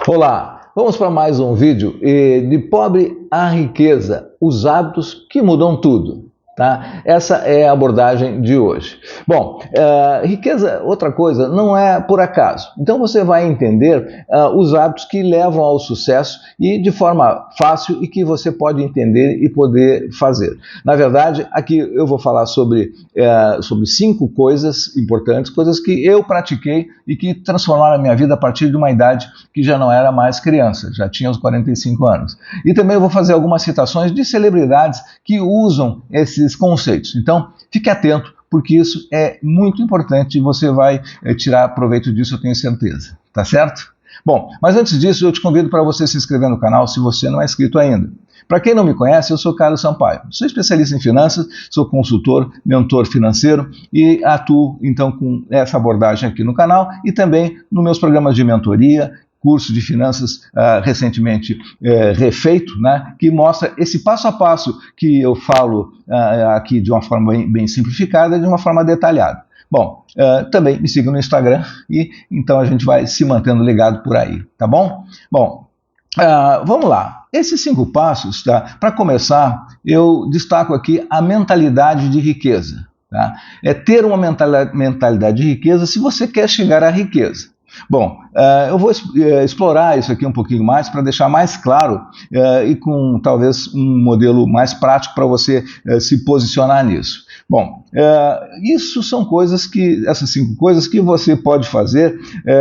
Olá, vamos para mais um vídeo de pobre à riqueza, os hábitos que mudam tudo. Tá? Essa é a abordagem de hoje. Bom, riqueza, outra coisa, não é por acaso. Então você vai entender os hábitos que levam ao sucesso e de forma fácil e que você pode entender e poder fazer. Na verdade, aqui eu vou falar sobre 5 coisas importantes, coisas que eu pratiquei e que transformaram a minha vida a partir de uma idade que já não era mais criança, já tinha os 45 anos. E também eu vou fazer algumas citações de celebridades que usam esses conceitos. Então, fique atento, porque isso é muito importante e você vai tirar proveito disso, eu tenho certeza. Tá certo? Bom, mas antes disso, eu te convido para você se inscrever no canal se você não é inscrito ainda. Para quem não me conhece, eu sou Carlos Sampaio. Sou especialista em finanças, sou consultor, mentor financeiro e atuo então com essa abordagem aqui no canal e também nos meus programas de mentoria, curso de finanças recentemente refeito, né, que mostra esse passo a passo que eu falo aqui de uma forma bem simplificada, de uma forma detalhada. Bom, também me siga no Instagram e então a gente vai se mantendo ligado por aí, tá bom? Bom, vamos lá. Esses 5 passos, tá? Para começar, eu destaco aqui a mentalidade de riqueza. Tá? É ter uma mentalidade de riqueza se você quer chegar à riqueza. Bom, eu vou explorar isso aqui um pouquinho mais para deixar mais claro e com talvez um modelo mais prático para você se posicionar nisso. Bom, isso são coisas essas 5 coisas que você pode fazer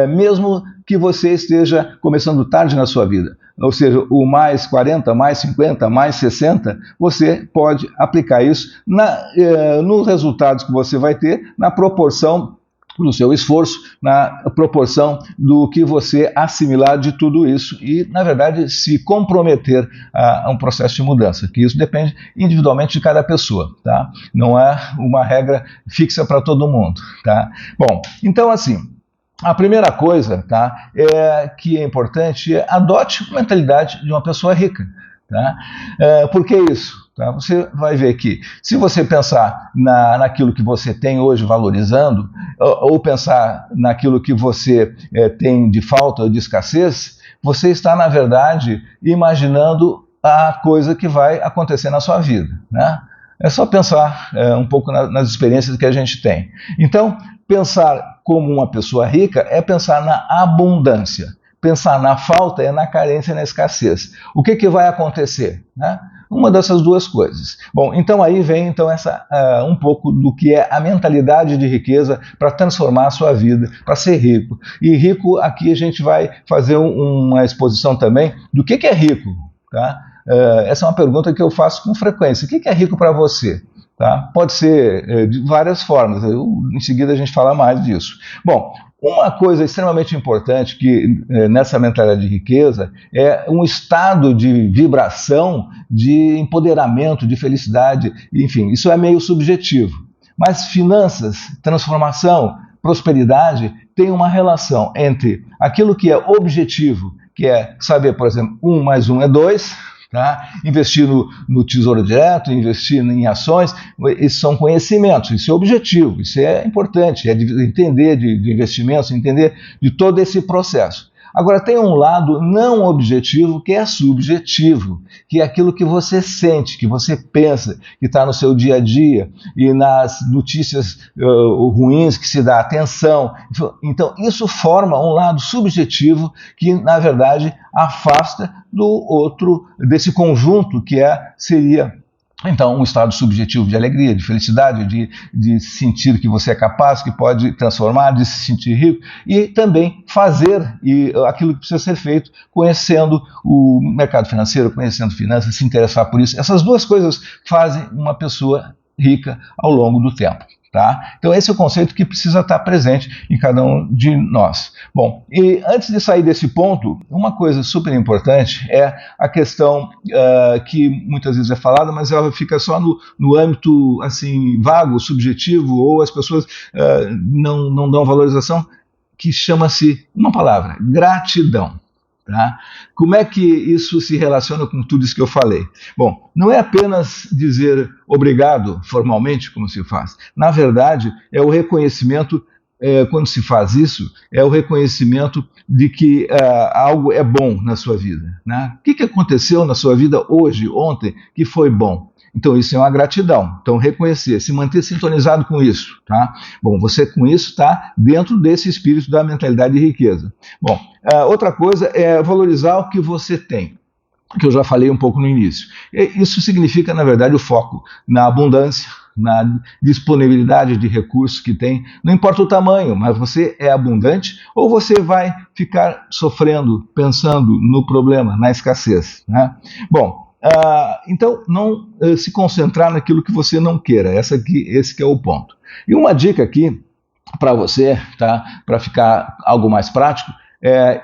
mesmo que você esteja começando tarde na sua vida. Ou seja, o mais 40, mais 50, mais 60, você pode aplicar isso nos resultados que você vai ter na proporção do seu esforço, na proporção do que você assimilar de tudo isso e, na verdade, se comprometer a um processo de mudança, que isso depende individualmente de cada pessoa, tá? Não é uma regra fixa para todo mundo, tá? Bom, então assim, a primeira coisa, tá, que é importante adote a mentalidade de uma pessoa rica. Tá? Por que isso? Tá? Você vai ver que se você pensar naquilo que você tem hoje valorizando, ou pensar naquilo que você tem de falta ou de escassez, você está, na verdade, imaginando a coisa que vai acontecer na sua vida. Né? É só pensar um pouco nas experiências que a gente tem. Então, pensar como uma pessoa rica é pensar na abundância. Pensar na falta é na carência e na escassez. O que vai acontecer? Né? Uma dessas duas coisas. Bom, então aí vem um pouco do que é a mentalidade de riqueza para transformar a sua vida, para ser rico. E rico, aqui a gente vai fazer uma exposição também do que é rico. Tá? Essa é uma pergunta que eu faço com frequência. O que é rico para você? Tá? Pode ser de várias formas, em seguida a gente fala mais disso. Bom, uma coisa extremamente importante que nessa mentalidade de riqueza é um estado de vibração, de empoderamento, de felicidade, enfim, isso é meio subjetivo. Mas finanças, transformação, prosperidade tem uma relação entre aquilo que é objetivo, que é saber, por exemplo, 1 mais 1 é 2, tá? Investir no Tesouro Direto, investir em ações, isso são conhecimentos, isso é objetivo, isso é importante, é de entender de investimentos, entender de todo esse processo. Agora, tem um lado não objetivo que é subjetivo, que é aquilo que você sente, que você pensa, que está no seu dia a dia e nas notícias ruins que se dá atenção. Então, isso forma um lado subjetivo que, na verdade, afasta desse conjunto que seria então um estado subjetivo de alegria, de felicidade, de sentir que você é capaz, que pode transformar, de se sentir rico e também fazer aquilo que precisa ser feito, conhecendo o mercado financeiro, conhecendo finanças, se interessar por isso. Essas duas coisas fazem uma pessoa rica ao longo do tempo. Tá? Então esse é o conceito que precisa estar presente em cada um de nós. Bom, e antes de sair desse ponto, uma coisa super importante é a questão que muitas vezes é falada, mas ela fica só no âmbito assim vago, subjetivo, ou as pessoas não dão valorização, que chama-se uma palavra, gratidão. Tá? Como é que isso se relaciona com tudo isso que eu falei? Bom, não é apenas dizer obrigado formalmente, como se faz. Na verdade, é o reconhecimento quando se faz isso, é o reconhecimento de que algo é bom na sua vida, né? O que aconteceu na sua vida hoje, ontem, que foi bom? Então, isso é uma gratidão. Então, reconhecer, se manter sintonizado com isso, tá? Bom, você com isso está dentro desse espírito da mentalidade de riqueza. Bom, outra coisa é valorizar o que você tem, que eu já falei um pouco no início. Isso significa, na verdade, o foco na abundância, na disponibilidade de recursos que tem, não importa o tamanho, mas você é abundante ou você vai ficar sofrendo, pensando no problema, na escassez, né? Bom, então não se concentrar naquilo que você não queira, esse que é o ponto. E uma dica aqui para você, tá? Para ficar algo mais prático,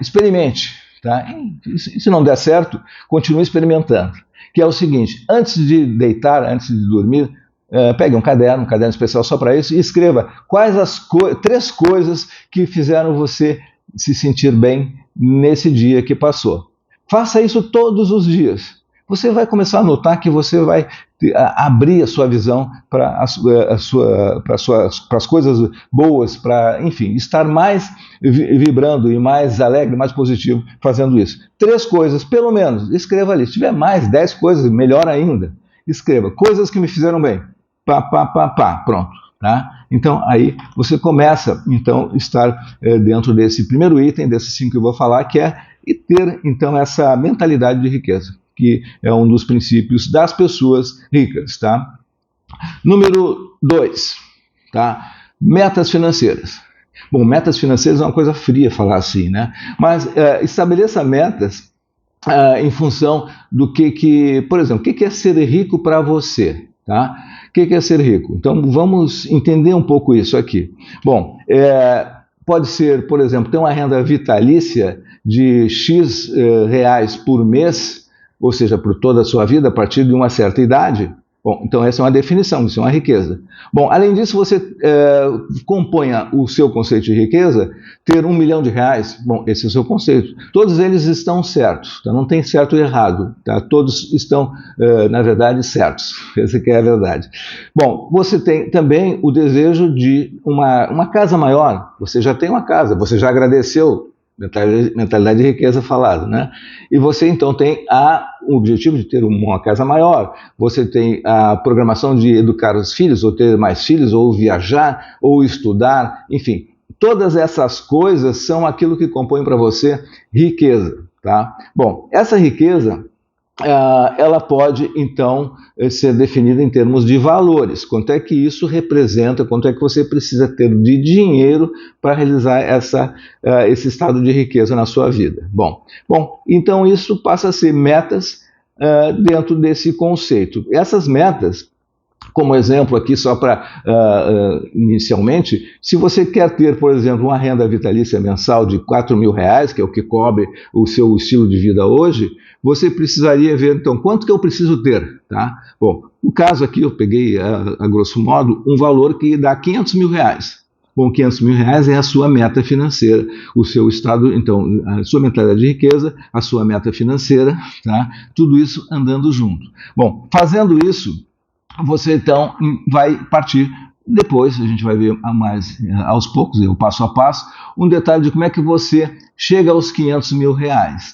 experimente. Tá? E se não der certo, continue experimentando. Que é o seguinte: antes de deitar, antes de dormir, pegue um caderno especial só para isso, e escreva quais as 3 coisas que fizeram você se sentir bem nesse dia que passou. Faça isso todos os dias. Você vai começar a notar que você vai abrir a sua visão para as coisas boas, para, enfim, estar mais vibrando e mais alegre, mais positivo fazendo isso. 3 coisas, pelo menos, escreva ali. Se tiver mais, 10 coisas, melhor ainda. Escreva, coisas que me fizeram bem. Pronto. Tá? Então, aí você começa, então, estar dentro desse primeiro item, desses 5 que eu vou falar, que é ter, então, essa mentalidade de riqueza, que é um dos princípios das pessoas ricas, tá? Número 2, tá? Metas financeiras. Bom, metas financeiras é uma coisa fria falar assim, né? Mas estabeleça metas em função do por exemplo, o que é ser rico para você, tá? O que é ser rico? Então, vamos entender um pouco isso aqui. Bom, pode ser, por exemplo, ter uma renda vitalícia de X reais por mês, ou seja, por toda a sua vida, a partir de uma certa idade. Bom, então essa é uma definição, isso é uma riqueza. Bom, além disso, você componha o seu conceito de riqueza, ter R$1 milhão. Bom, esse é o seu conceito. Todos eles estão certos, tá? Não tem certo e errado, tá? Todos estão, na verdade, certos. Essa que é a verdade. Bom, você tem também o desejo de uma casa maior. Você já tem uma casa, você já agradeceu. Mentalidade de riqueza falado, né? E você então tem o objetivo de ter uma casa maior, você tem a programação de educar os filhos, ou ter mais filhos, ou viajar, ou estudar, enfim, todas essas coisas são aquilo que compõe para você riqueza, tá? Bom, essa riqueza ela pode, então, ser definida em termos de valores. Quanto é que isso representa, quanto é que você precisa ter de dinheiro para realizar esse estado de riqueza na sua vida. Bom, então isso passa a ser metas dentro desse conceito. Essas metas, como exemplo aqui, só para inicialmente, se você quer ter, por exemplo, uma renda vitalícia mensal de R$4 mil, que é o que cobre o seu estilo de vida hoje, você precisaria ver, então, quanto que eu preciso ter, tá? Bom, no caso aqui, eu peguei, a grosso modo, um valor que dá R$500 mil. Bom, R$500 mil é a sua meta financeira, o seu estado, então, a sua mentalidade de riqueza, a sua meta financeira, tá? Tudo isso andando junto. Bom, fazendo isso, você então vai partir, depois a gente vai ver mais aos poucos, o passo a passo, um detalhe de como é que você chega aos R$500 mil,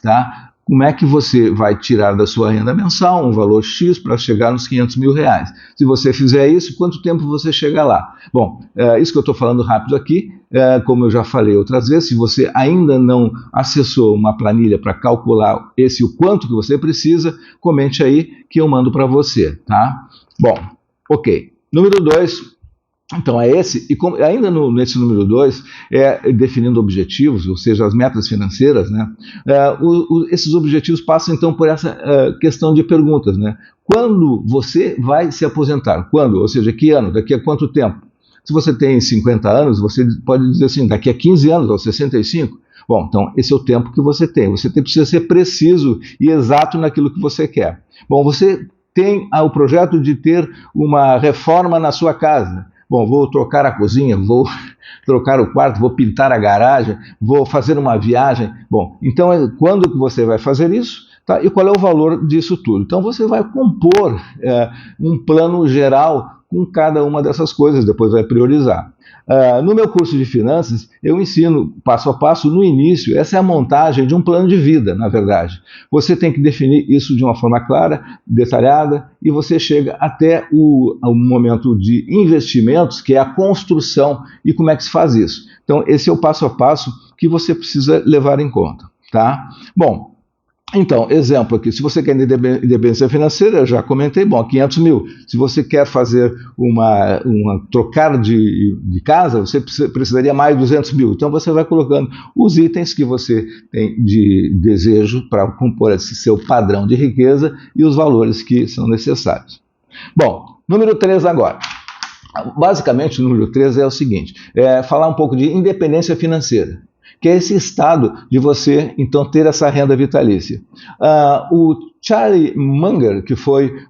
tá? Como é que você vai tirar da sua renda mensal um valor X para chegar nos R$500 mil? Se você fizer isso, quanto tempo você chega lá? Bom, isso que eu estou falando rápido aqui, como eu já falei outras vezes, se você ainda não acessou uma planilha para calcular o quanto que você precisa, comente aí que eu mando para você, tá? Bom, ok. Número 2, então é esse, e ainda nesse número 2, definindo objetivos, ou seja, as metas financeiras, né? Esses objetivos passam então por essa questão de perguntas, né? Quando você vai se aposentar? Quando? Ou seja, que ano? Daqui a quanto tempo? Se você tem 50 anos, você pode dizer assim, daqui a 15 anos, ou 65. Bom, então esse é o tempo que você tem. Você precisa ser preciso e exato naquilo que você quer. Bom, você tem o projeto de ter uma reforma na sua casa. Bom, vou trocar a cozinha, vou trocar o quarto, vou pintar a garagem, vou fazer uma viagem. Bom, então quando que você vai fazer isso? Tá? E qual é o valor disso tudo? Então você vai compor um plano geral com cada uma dessas coisas, depois vai priorizar. No meu curso de finanças, eu ensino passo a passo no início, essa é a montagem de um plano de vida, na verdade. Você tem que definir isso de uma forma clara, detalhada, e você chega até o momento de investimentos, que é a construção, e como é que se faz isso. Então, esse é o passo a passo que você precisa levar em conta, tá? Bom, então, exemplo aqui, se você quer independência financeira, eu já comentei, bom, 500 mil. Se você quer fazer trocar de casa, você precisaria mais de 200 mil. Então, você vai colocando os itens que você tem de desejo para compor esse seu padrão de riqueza e os valores que são necessários. Bom, número 3 agora. Basicamente, o número 3 é o seguinte, falar um pouco de independência financeira, que é esse estado de você, então, ter essa renda vitalícia. O Charlie Munger, que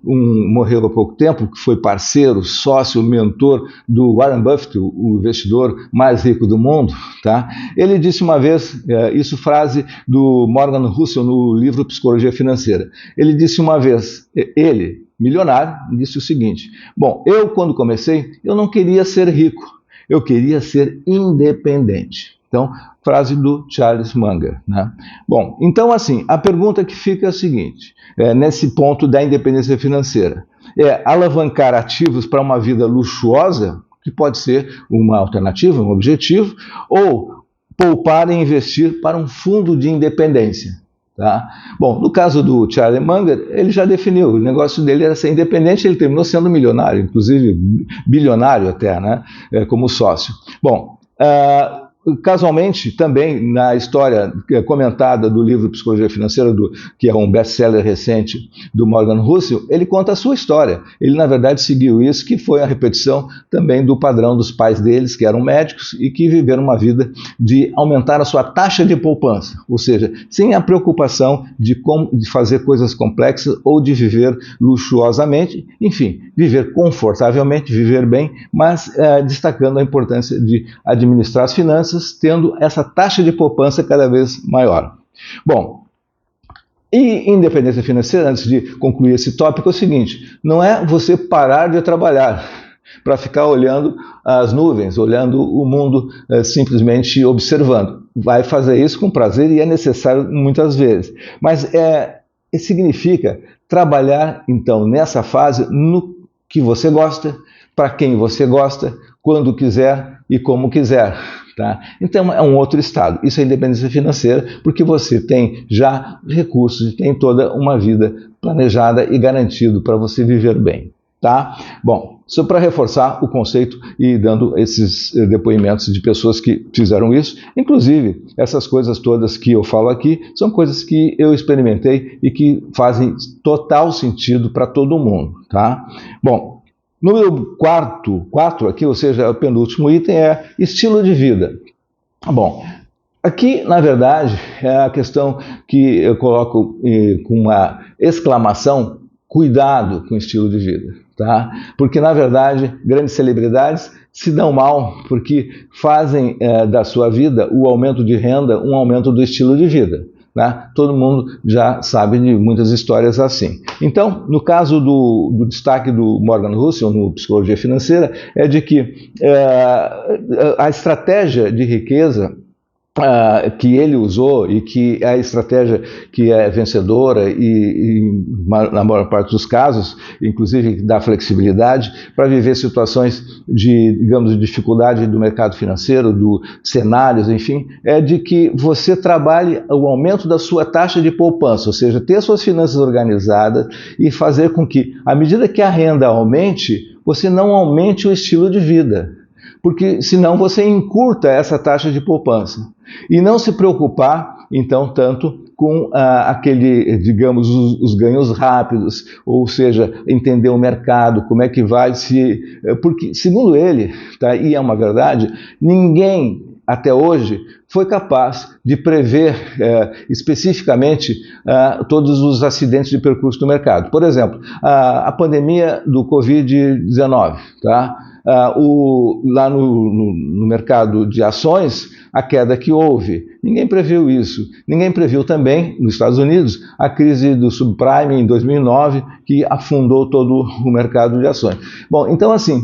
morreu há pouco tempo, que foi parceiro, sócio, mentor do Warren Buffett, o investidor mais rico do mundo, tá? Ele disse uma vez, isso frase do Morgan Housel no livro Psicologia Financeira, ele disse uma vez, ele, milionário, disse o seguinte, bom, eu quando comecei, eu não queria ser rico, eu queria ser independente. Então, frase do Charles Munger, né? Bom, então assim, a pergunta que fica é a seguinte, nesse ponto da independência financeira, alavancar ativos para uma vida luxuosa, que pode ser uma alternativa, um objetivo, ou poupar e investir para um fundo de independência. Tá? Bom, no caso do Charlie Munger, ele já definiu, o negócio dele era ser independente, ele terminou sendo milionário, inclusive bilionário até, né? Como sócio. Bom, casualmente, também na história comentada do livro Psicologia Financeira, que é um best-seller recente do Morgan Housel, ele conta a sua história. Ele, na verdade, seguiu isso, que foi a repetição também do padrão dos pais deles, que eram médicos e que viveram uma vida de aumentar a sua taxa de poupança, ou seja, sem a preocupação de fazer coisas complexas ou de viver luxuosamente, enfim, viver confortavelmente, viver bem, mas destacando a importância de administrar as finanças, tendo essa taxa de poupança cada vez maior. Bom, e independência financeira, antes de concluir esse tópico, é o seguinte, não é você parar de trabalhar para ficar olhando as nuvens, olhando o mundo, simplesmente observando. Vai fazer isso com prazer e é necessário muitas vezes, mas significa trabalhar, então, nessa fase, no que você gosta, para quem você gosta, quando quiser e como quiser. Tá? Então é um outro estado, isso é independência financeira, porque você tem já recursos, tem toda uma vida planejada e garantido para você viver bem. Tá? Bom, só para reforçar o conceito e dando esses depoimentos de pessoas que fizeram isso, inclusive essas coisas todas que eu falo aqui são coisas que eu experimentei e que fazem total sentido para todo mundo. Tá? Bom, número 4 aqui, ou seja, o penúltimo item é estilo de vida. Bom, aqui, na verdade, é a questão que eu coloco com uma exclamação, cuidado com o estilo de vida, tá? Porque, na verdade, grandes celebridades se dão mal porque fazem da sua vida o aumento de renda um aumento do estilo de vida. Né? Todo mundo já sabe de muitas histórias assim. Então, no caso do destaque do Morgan Housel no Psicologia Financeira, é de que a estratégia de riqueza que ele usou e que é a estratégia que é vencedora e na maior parte dos casos, inclusive dá flexibilidade para viver situações de, digamos, de dificuldade do mercado financeiro, do cenários, enfim, é de que você trabalhe o aumento da sua taxa de poupança, ou seja, ter suas finanças organizadas e fazer com que, à medida que a renda aumente, você não aumente o estilo de vida, porque senão você encurta essa taxa de poupança. E não se preocupar, então, tanto com digamos, os ganhos rápidos, ou seja, entender o mercado, como é que vai se... Porque, segundo ele, tá, e é uma verdade, ninguém até hoje, foi capaz de prever especificamente todos os acidentes de percurso do mercado. Por exemplo, a pandemia do Covid-19, tá? Lá no mercado de ações, a queda que houve, ninguém previu isso. Ninguém previu também, nos Estados Unidos, a crise do subprime em 2009, que afundou todo o mercado de ações. Bom, então assim,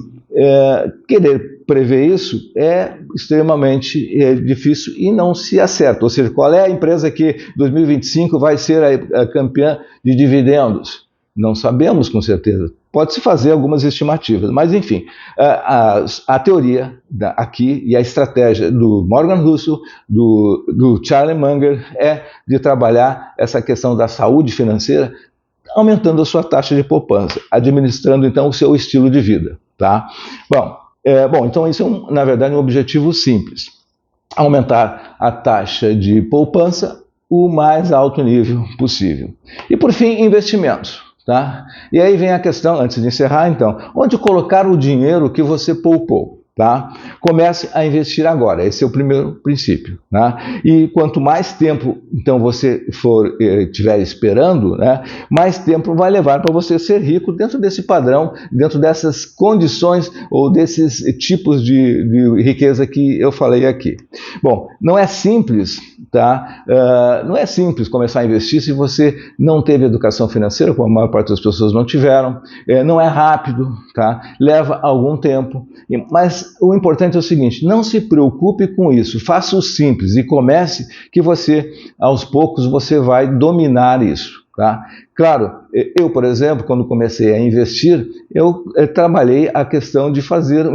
querer prever isso é extremamente difícil e não se acerta. Ou seja, qual é a empresa que em 2025 vai ser a campeã de dividendos? Não sabemos com certeza. Pode-se fazer algumas estimativas, mas enfim, a teoria aqui e a estratégia do Morgan Housel, do Charlie Munger, é de trabalhar essa questão da saúde financeira, aumentando a sua taxa de poupança, administrando então o seu estilo de vida. Tá? Bom, então isso é, na verdade, um objetivo simples. Aumentar a taxa de poupança o mais alto nível possível. E por fim, investimentos. Tá? E aí vem a questão, antes de encerrar então, onde colocar o dinheiro que você poupou? Tá? Comece a investir agora, esse é o primeiro princípio. Né? E quanto mais tempo então você estiver esperando, né, mais tempo vai levar para você ser rico dentro desse padrão, dentro dessas condições ou desses tipos de riqueza que eu falei aqui. Bom, não é simples, tá? Não é simples começar a investir se você não teve educação financeira, como a maior parte das pessoas não tiveram. Não é rápido, tá? Leva algum tempo, mas o importante é o seguinte, não se preocupe com isso, faça o simples e comece que você, aos poucos, você vai dominar isso. Tá? Claro, eu, por exemplo, quando comecei a investir, eu trabalhei a questão de fazer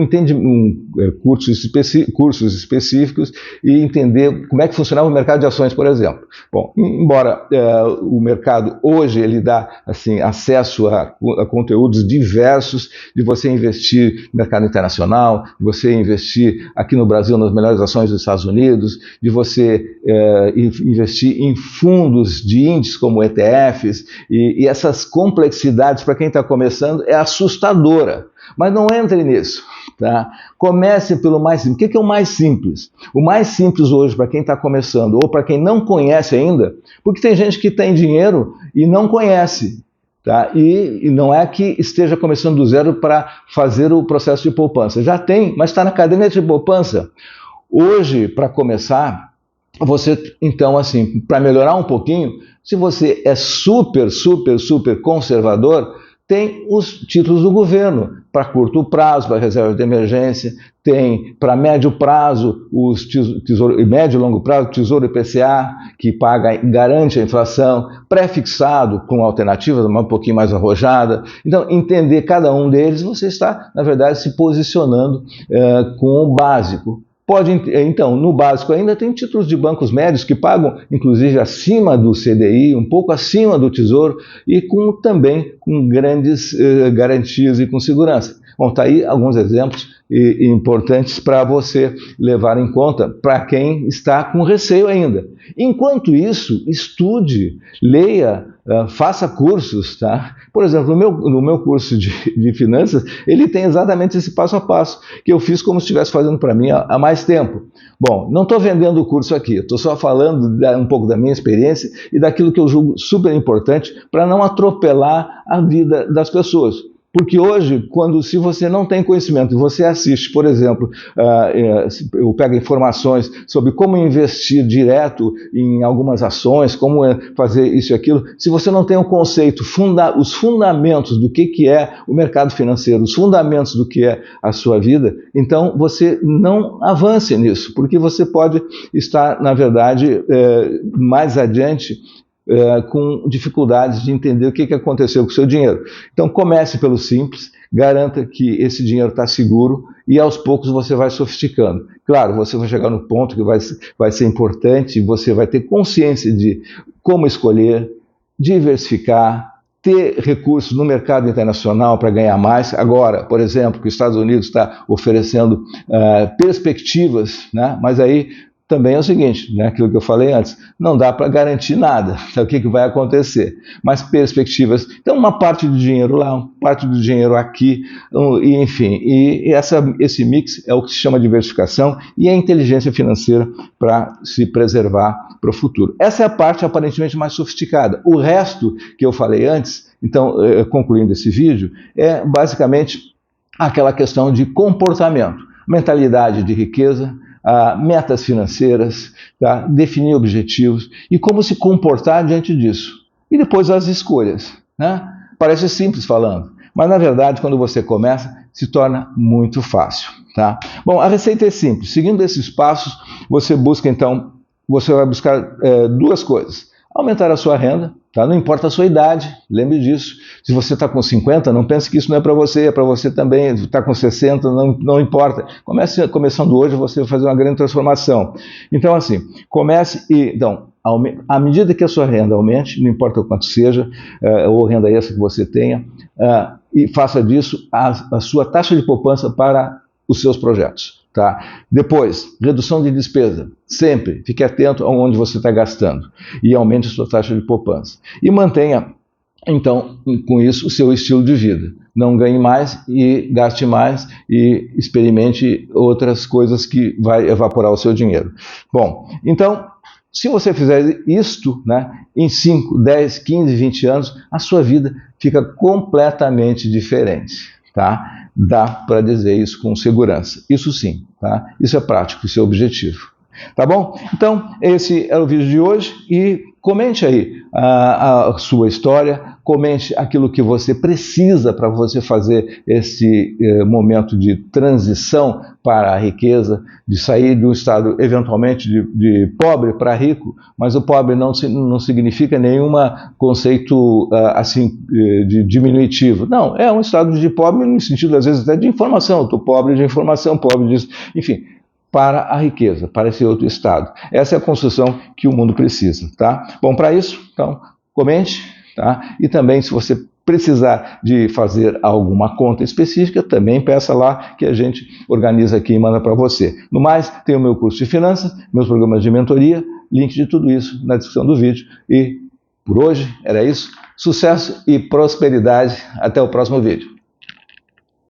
cursos específicos e entender como é que funcionava o mercado de ações, por exemplo. Bom, embora o mercado hoje ele dá assim, acesso a conteúdos diversos, de você investir no mercado internacional, de você investir aqui no Brasil nas melhores ações dos Estados Unidos, de você investir em fundos de índices como ETFs, e essas complexidades para quem está começando é assustadora, mas não entre nisso. Tá? Comece pelo mais simples. O que é o mais simples? O mais simples hoje para quem está começando ou para quem não conhece ainda, porque tem gente que tem dinheiro e não conhece. Tá? E não é que esteja começando do zero para fazer o processo de poupança. Já tem, mas está na caderneta de poupança. Hoje, para começar, você, então, assim, para melhorar um pouquinho, se você é super conservador, tem os títulos do governo para curto prazo, para reserva de emergência, tem para médio prazo, os médio e longo prazo, Tesouro IPCA, que garante a inflação, pré-fixado com alternativas um pouquinho mais arrojada. Então, entender cada um deles, você está, na verdade, se posicionando com o básico. Então, no básico ainda tem títulos de bancos médios que pagam, inclusive, acima do CDI, um pouco acima do Tesouro e também com grandes garantias e com segurança. Bom, está aí alguns exemplos importantes para você levar em conta para quem está com receio ainda. Enquanto isso, estude, leia, faça cursos, tá? Por exemplo, no meu curso de finanças, ele tem exatamente esse passo a passo, que eu fiz como se estivesse fazendo para mim há mais tempo. Bom, não estou vendendo o curso aqui, estou só falando um pouco da minha experiência e daquilo que eu julgo super importante para não atropelar a vida das pessoas. Porque hoje, se você não tem conhecimento, você assiste, por exemplo, eu pego informações sobre como investir direto em algumas ações, como fazer isso e aquilo, se você não tem um conceito, os fundamentos do que é o mercado financeiro, os fundamentos do que é a sua vida, então você não avance nisso, porque você pode estar, na verdade, mais adiante, com dificuldades de entender o que aconteceu com o seu dinheiro. Então comece pelo simples, garanta que esse dinheiro está seguro e aos poucos você vai sofisticando. Claro, você vai chegar no ponto que vai ser importante, você vai ter consciência de como escolher, diversificar, ter recursos no mercado internacional para ganhar mais. Agora, por exemplo, que os Estados Unidos está oferecendo perspectivas, né? Mas aí também é o seguinte, né, aquilo que eu falei antes, não dá para garantir nada, o que vai acontecer, mas perspectivas, então uma parte do dinheiro lá, uma parte do dinheiro aqui, e enfim, esse mix é o que se chama diversificação e a inteligência financeira para se preservar para o futuro. Essa é a parte aparentemente mais sofisticada. O resto que eu falei antes, então, concluindo esse vídeo, é basicamente aquela questão de comportamento, mentalidade de riqueza, metas financeiras, tá? Definir objetivos e como se comportar diante disso. E depois as escolhas. Né? Parece simples falando, mas na verdade quando você começa se torna muito fácil. Tá? Bom, a receita é simples. Seguindo esses passos, você vai buscar duas coisas. Aumentar a sua renda, tá? Não importa a sua idade, lembre disso. Se você está com 50, não pense que isso não é para você, é para você também. Está com 60, não importa. Começando hoje, você vai fazer uma grande transformação. Então, assim, comece e... Então, à medida que a sua renda aumente, não importa o quanto seja, ou renda extra que você tenha, e faça disso a sua taxa de poupança para os seus projetos. Tá? Depois, redução de despesa. Sempre fique atento a onde você está gastando e aumente a sua taxa de poupança. E mantenha, então, com isso, o seu estilo de vida. Não ganhe mais e gaste mais e experimente outras coisas que vai evaporar o seu dinheiro. Bom, então, se você fizer isto, né, em 5, 10, 15, 20 anos, a sua vida fica completamente diferente. Tá? Dá para dizer isso com segurança. Isso sim, tá? Isso é prático, isso é objetivo. Tá bom? Então, esse era o vídeo de hoje e comente aí a sua história, comente aquilo que você precisa para você fazer esse momento de transição para a riqueza, de sair de um estado eventualmente de pobre para rico, mas o pobre não significa nenhum conceito assim de diminutivo. Não, é um estado de pobre no sentido às vezes até de informação. Estou pobre de informação, pobre disso, enfim. Para a riqueza, para esse outro estado. Essa é a construção que o mundo precisa, tá? Bom, para isso, então, comente, tá? E também, se você precisar de fazer alguma conta específica, também peça lá que a gente organiza aqui e manda para você. No mais, tem o meu curso de finanças, meus programas de mentoria, link de tudo isso na descrição do vídeo. E por hoje era isso. Sucesso e prosperidade. Até o próximo vídeo.